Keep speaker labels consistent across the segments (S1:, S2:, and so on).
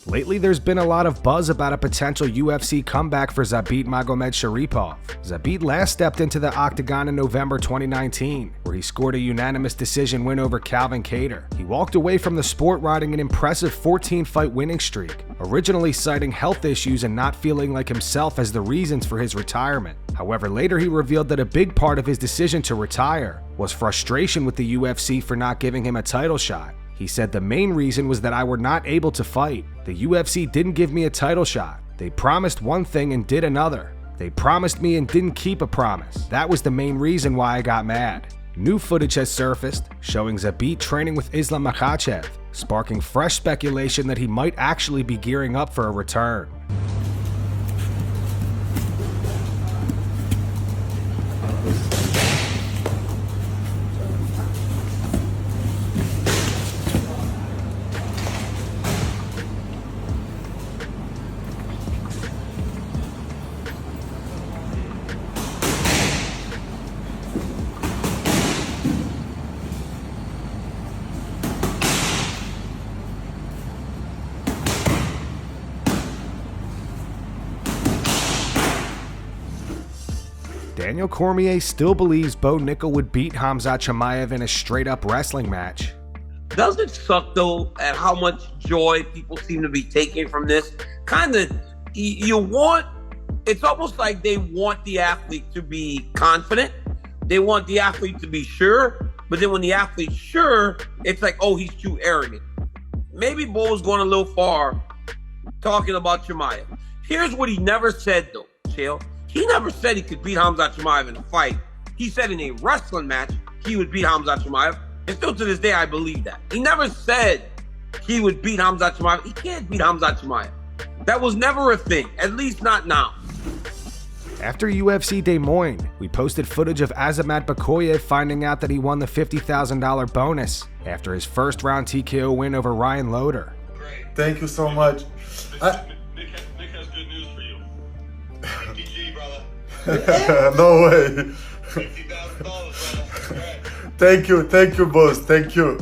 S1: Lately, there's been a lot of buzz about a potential UFC comeback for Zabit Magomedsharipov. Zabit last stepped into the octagon in November 2019, where he scored a unanimous decision win over Calvin Kattar. He walked away from the sport riding an impressive 14-fight winning streak, originally citing health issues and not feeling like himself as the reasons for his retirement. However, later he revealed that a big part of his decision to retire was frustration with the UFC for not giving him a title shot. He said, "The main reason was that I were not able to fight. The UFC didn't give me a title shot. They promised one thing and did another. They promised me and didn't keep a promise. That was the main reason why I got mad." New footage has surfaced showing Zabit training with Islam Makhachev, sparking fresh speculation that he might actually be gearing up for a return. Daniel Cormier still believes Bo Nickal would beat Khamzat Chimaev in a straight-up wrestling match.
S2: Does it suck, though, at how much joy people seem to be taking from this? It's almost like they want the athlete to be confident. They want the athlete to be sure. But then when the athlete's sure, it's like, oh, he's too arrogant. Maybe Bo's going a little far talking about Chimaev. Here's what he never said, though, Chael. He never said he could beat Khamzat Chimaev in a fight. He said in a wrestling match, he would beat Khamzat Chimaev. And still to this day, I believe that. He never said he would beat Khamzat Chimaev. He can't beat Khamzat Chimaev. That was never a thing, at least not now.
S1: After UFC Des Moines, we posted footage of Azamat Bekoev finding out that he won the $50,000 bonus after his first round TKO win over Ryan Loder.
S3: Thank you so much.
S4: Nick has good news for you. PG, brother.
S3: No way.
S4: $50,000, brother.
S3: Thank you, boss. Thank you.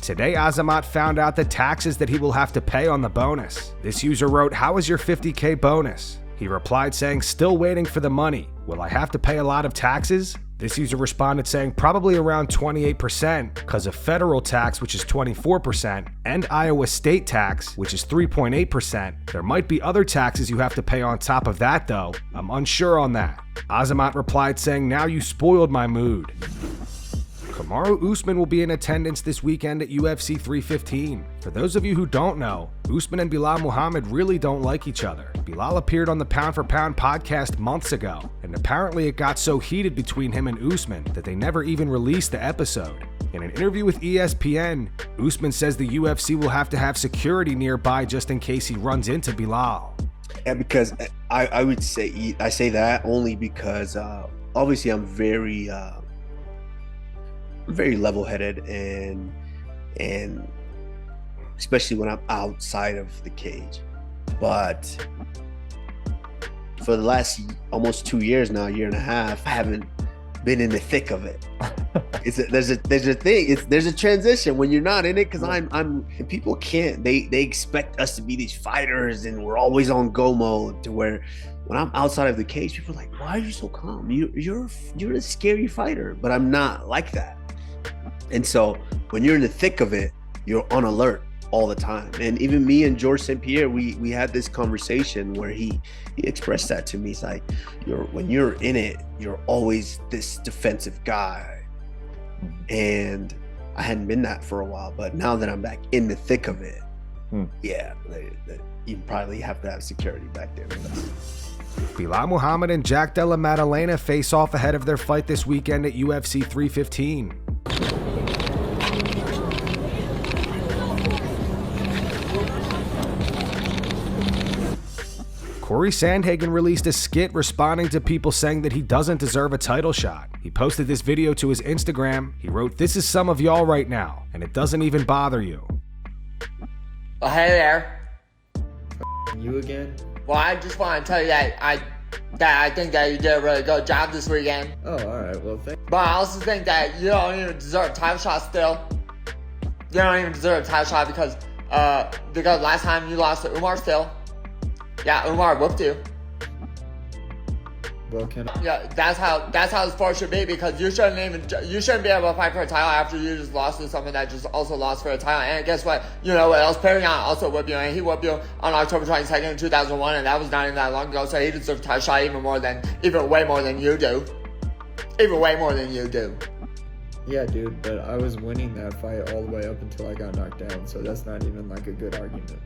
S1: Today, Azamat found out the taxes that he will have to pay on the bonus. This user wrote, "How is your $50K bonus?" He replied saying, "Still waiting for the money. Will I have to pay a lot of taxes?" This user responded saying probably around 28% because of federal tax, which is 24%, and Iowa state tax, which is 3.8%. There might be other taxes you have to pay on top of that though. I'm unsure on that. Azamat replied saying, "Now you spoiled my mood." Kamaru Usman will be in attendance this weekend at UFC 315. For those of you who don't know, Usman and Belal Muhammad really don't like each other. Belal appeared on the Pound for Pound podcast months ago, and apparently it got so heated between him and Usman that they never even released the episode. In an interview with ESPN, Usman says the UFC will have to have security nearby just in case he runs into Belal.
S5: Yeah, because I would say, I say that only because obviously I'm very level-headed and especially when I'm outside of the cage. But for the last almost 2 years now, year and a half, I haven't been in the thick of it. There's a transition when you're not in it, because I'm people can't, they expect us to be these fighters and we're always on go mode, to where when I'm outside of the cage, people are like, "Why are you so calm? You're a scary fighter." But I'm not like that. And so when you're in the thick of it, you're on alert all the time. And even me and George St. Pierre, we had this conversation where he expressed that to me. He's like, when you're in it, you're always this defensive guy. And I hadn't been that for a while, but now that I'm back in the thick of it, yeah, you probably have to have security back there with us.
S1: Belal Muhammad and Della Maddalena face off ahead of their fight this weekend at UFC 315. Cory Sandhagen released a skit responding to people saying that he doesn't deserve a title shot. He posted this video to his Instagram. He wrote, "This is some of y'all right now, and it doesn't even bother you."
S6: Oh, hey there.
S7: You again?
S6: Well, I just want to tell you that I think that you did a really good job this weekend.
S7: Oh, alright, well, thanks.
S6: But I also think that you don't even deserve a title shot still. You don't even deserve a title shot because Because last time you lost to Umar still. Yeah, Umar whooped you.
S7: Well, can I?
S6: Yeah, that's how the sport should be, because you shouldn't be able to fight for a title after you just lost to someone that just also lost for a title. And guess what? You know what else? Perrion also whooped you, and he whooped you on October 22nd in 2001, and that was not even that long ago. So he deserves a title shot even way more than you do. Even way more than you do.
S7: Yeah, dude, but I was winning that fight all the way up until I got knocked down, so that's not even like a good argument.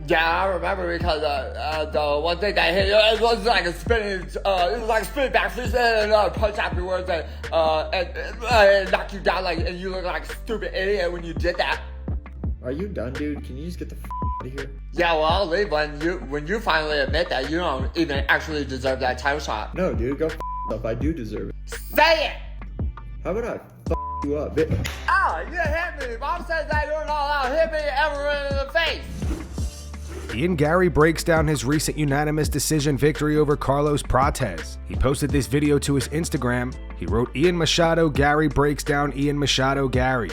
S6: Yeah, I remember, because the one thing that hit you, it was like a spinning, back fist and punch afterwards, and knocked you down, like, and you look like a stupid idiot when you did that.
S7: Are you done, dude? Can you just get the out of here?
S6: Yeah, well, I'll leave when you finally admit that you don't even actually deserve that title shot.
S7: No, dude, go yourself. I do deserve it.
S6: Say it!
S7: How about I you up, bitch?
S6: Oh, you hit me! Mom says that you're not allowed to hit me ever in the face!
S1: Ian Garry breaks down his recent unanimous decision victory over Carlos Prates. He posted this video to his Instagram. He wrote, Ian Machado Garry breaks down Ian Machado Garry.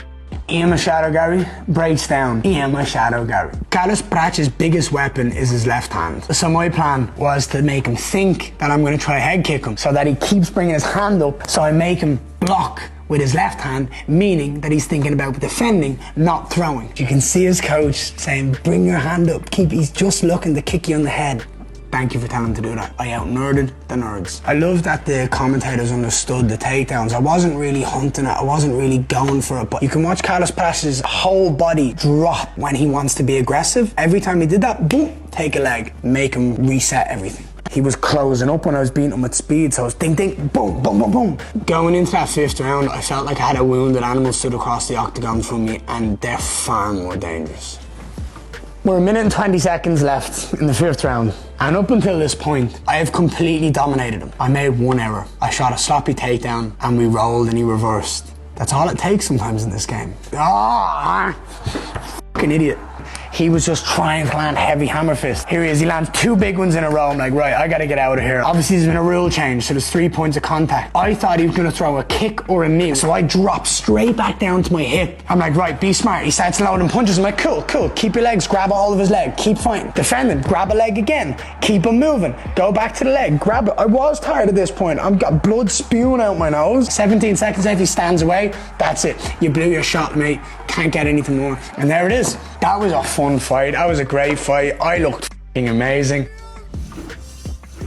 S8: Ian Machado Garry breaks down Ian Machado Garry. Carlos Prates' biggest weapon is his left hand. So my plan was to make him think that I'm going to try head kick him, so that he keeps bringing his hand up, so I make him block with his left hand, meaning that he's thinking about defending, not throwing. You can see his coach saying, bring your hand up, he's just looking to kick you on the head. Thank you for telling him to do that. I out-nerded the nerds. I love that the commentators understood the takedowns. I wasn't really hunting it, I wasn't really going for it, but you can watch Carlos Prates' whole body drop when he wants to be aggressive. Every time he did that, boom, take a leg, make him reset everything. He was closing up when I was beating him with speed, so I was ding, ding, boom, boom, boom, boom. Going into that 5th round, I felt like I had a wounded animal stood across the octagon from me, and they're far more dangerous. We're 1 minute and 20 seconds left in the 5th round, and up until this point, I have completely dominated him. I made one error. I shot a sloppy takedown, and we rolled, and he reversed. That's all it takes sometimes in this game. Fucking idiot. He was just trying to land heavy hammer fist. Here he is, he lands 2 big ones in a row. I'm like, right, I gotta get out of here. Obviously there's been a rule change, so there's 3 points of contact. I thought he was gonna throw a kick or a knee, so I dropped straight back down to my hip. I'm like, right, be smart. He starts loading punches. I'm like, cool, keep your legs, grab a hold of his leg, keep fighting. Defending, grab a leg again, keep him moving, go back to the leg, grab it. I was tired at this point. I've got blood spewing out my nose. 17 seconds left, he stands away. That's it. You blew your shot, mate. Can't get anything more. And there it is. That was a fun fight. That was a great fight. I looked f***ing amazing.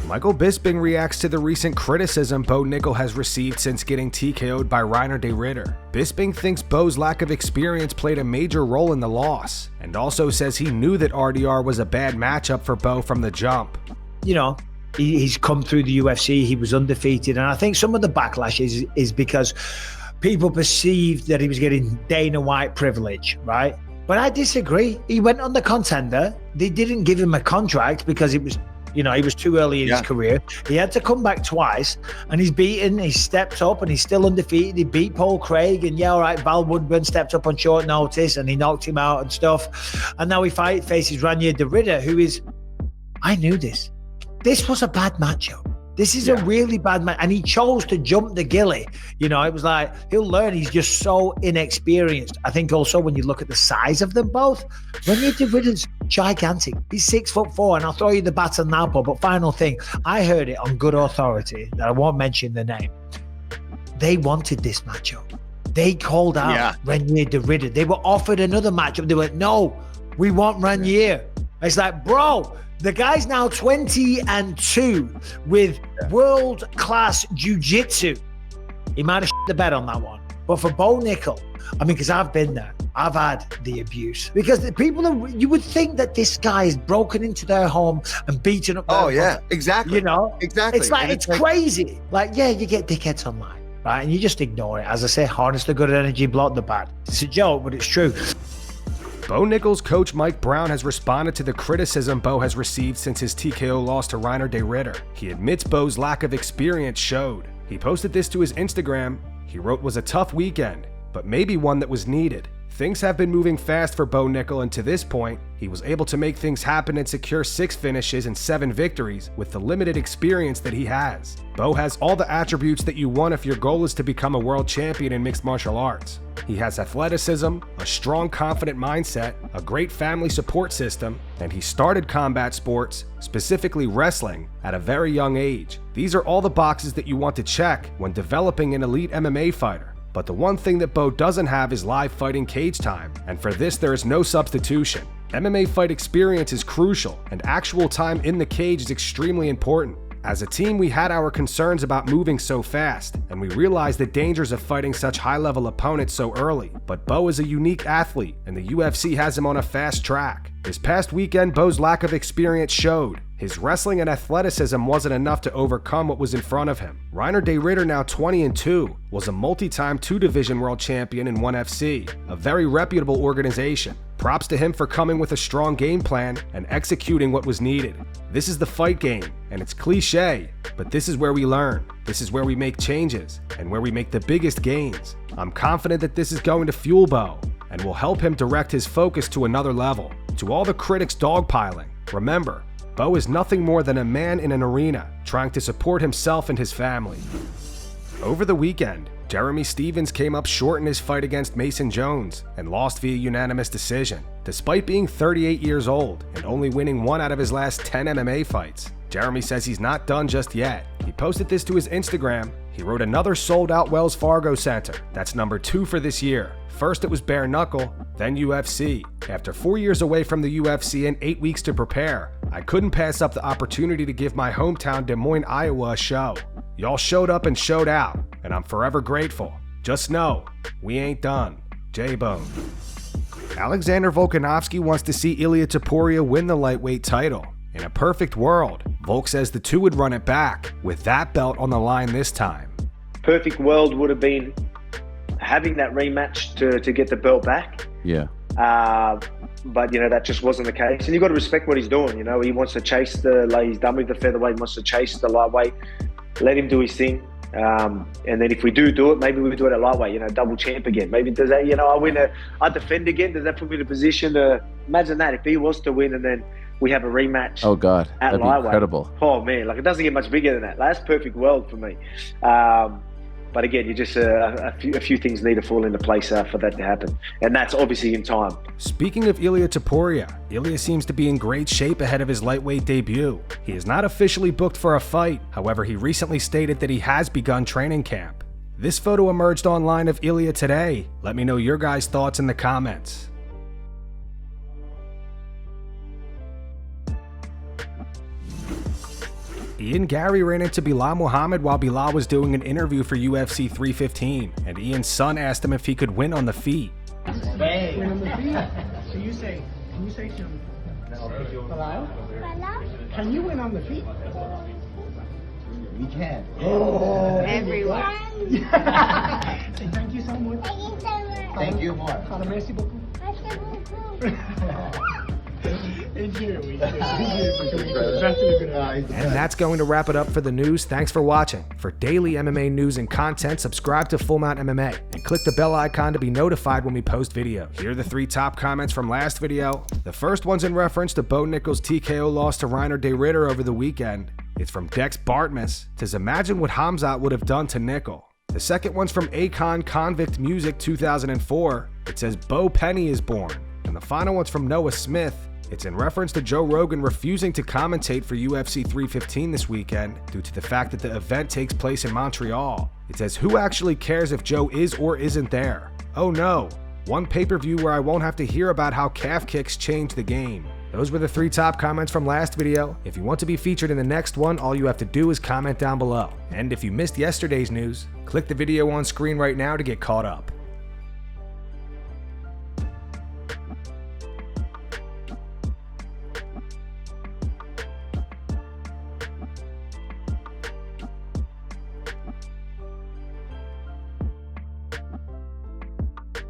S1: Michael Bisping reacts to the recent criticism Bo Nickal has received since getting TKO'd by Reiner de Ridder. Bisping thinks Bo's lack of experience played a major role in the loss, and also says he knew that RDR was a bad matchup for Bo from the jump.
S9: You know, he's come through the UFC, he was undefeated, and I think some of the backlash is because people perceived that he was getting Dana White privilege, right? But I disagree. He went on the Contender. They didn't give him a contract because it was, you know, he was too early in his career. He had to come back twice, and he's beaten. He stepped up, and he's still undefeated. He beat Paul Craig, and yeah, all right, Val Woodburn stepped up on short notice, and he knocked him out and stuff. And now he faces Reiner de Ridder, who is, I knew this. This was a bad matchup. This is a really bad man, and he chose to jump the ghillie. You know, it was like, he'll learn. He's just so inexperienced. I think also when you look at the size of them both, Reiner de Ridder's gigantic. He's 6'4", and I'll throw you the baton now, Paul. But final thing, I heard it on good authority, that I won't mention the name. They wanted this matchup. They called out Reiner de Ridder. They were offered another matchup. They went, no, we want Reiner. It's like, bro, the guy's now 20-2 with world-class jiu-jitsu. He might have shit the bed on that one. But for Bo Nickal, I mean, because I've been there, I've had the abuse. Because the people, you would think that this guy is broken into their home and beaten up.
S5: Oh, yeah, exactly.
S9: You know?
S5: Exactly.
S9: It's like, it's crazy. Like, yeah, you get dickheads online, right? And you just ignore it. As I say, harness the good energy, block the bad. It's a joke, but it's true.
S1: Bo Nickal's coach Mike Brown has responded to the criticism Bo has received since his TKO loss to Reiner de Ridder. He admits Bo's lack of experience showed. He posted this to his Instagram. He wrote, "Was a tough weekend, but maybe one that was needed. Things have been moving fast for Bo Nickal, and to this point, he was able to make things happen and secure 6 finishes and 7 victories with the limited experience that he has. Bo has all the attributes that you want if your goal is to become a world champion in mixed martial arts. He has athleticism, a strong, confident mindset, a great family support system, and he started combat sports, specifically wrestling, at a very young age. These are all the boxes that you want to check when developing an elite MMA fighter. But the one thing that Bo doesn't have is live fighting cage time, and for this there is no substitution. MMA fight experience is crucial, and actual time in the cage is extremely important. As a team, we had our concerns about moving so fast, and we realized the dangers of fighting such high-level opponents so early. But Bo is a unique athlete, and the UFC has him on a fast track. This past weekend, Bo's lack of experience showed. His wrestling and athleticism wasn't enough to overcome what was in front of him. Reiner de Ridder, now 20-2, was a multi-time 2-division world champion in ONE FC, a very reputable organization. Props to him for coming with a strong game plan and executing what was needed. This is the fight game, and it's cliche, but this is where we learn. This is where we make changes, and where we make the biggest gains. I'm confident that this is going to fuel Bo, and will help him direct his focus to another level. To all the critics dogpiling, remember, Bo is nothing more than a man in an arena trying to support himself and his family. Over the weekend, Jeremy Stephens came up short in his fight against Mason Jones and lost via unanimous decision. Despite being 38 years old and only winning 1 out of his last 10 MMA fights, Jeremy says he's not done just yet. He posted this to his Instagram. He wrote another sold-out Wells Fargo Center. That's number 2 for this year. First it was bare knuckle, then UFC. After 4 years away from the UFC and 8 weeks to prepare, I couldn't pass up the opportunity to give my hometown Des Moines, Iowa a show. Y'all showed up and showed out, and I'm forever grateful. Just know, we ain't done. J-Bone. Alexander Volkanovski wants to see Ilia Topuria win the lightweight title. In a perfect world, Volk says the two would run it back, with that belt on the line this time.
S10: Perfect world would have been having that rematch to get the belt back.
S11: Yeah.
S10: But, you know, that just wasn't the case. And you've got to respect what he's doing. You know, he wants to chase he's done with the featherweight, he wants to chase the lightweight. Let him do his thing. And then if we do it, maybe we do it at lightweight, you know, double champ again. Maybe does that, you know, I defend again. Does that put me in a position to, imagine that if he was to win and then we have a rematch.
S11: Oh God,
S10: at
S11: that'd be
S10: lightweight.
S11: incredible.
S10: Oh man, like it doesn't get much bigger than that. That's perfect world for me. But again, you just a few things need to fall into place for that to happen, and that's obviously in time.
S1: Speaking of Ilia Topuria, Ilia seems to be in great shape ahead of his lightweight debut. He is not officially booked for a fight, however he recently stated that he has begun training camp. This photo emerged online of Ilia today. Let me know your guys' thoughts in the comments. Garry ran into Belal Muhammad while Belal was doing an interview for UFC 315, and Ian's son asked him if he could win on the feet.
S8: Win on the feet? So you say, can you say something? Hello? Can you win on the feet?
S12: We can.
S8: Oh,
S12: everyone.
S8: Say thank you so much.
S12: Thank you so much. Thank you more.
S8: Merci beaucoup.
S12: Merci beaucoup.
S1: And that's going to wrap it up for the news. Thanks for watching. For daily MMA news and content, subscribe to Full Mount MMA and click the bell icon to be notified when we post videos. Here are the 3 top comments from last video. The first one's in reference to Bo Nickal's TKO loss to Reiner de Ridder over the weekend. It's from Dex Bartmus. It says, imagine what Khamzat would have done to Nickal. The second one's from Akon Convict Music 2004. It says, Bo Penny is born. And the final one's from Noah Smith. It's in reference to Joe Rogan refusing to commentate for UFC 315 this weekend due to the fact that the event takes place in Montreal. It says, who actually cares if Joe is or isn't there? Oh no, one pay-per-view where I won't have to hear about how calf kicks change the game. Those were the 3 top comments from last video. If you want to be featured in the next one, all you have to do is comment down below. And if you missed yesterday's news, click the video on screen right now to get caught up.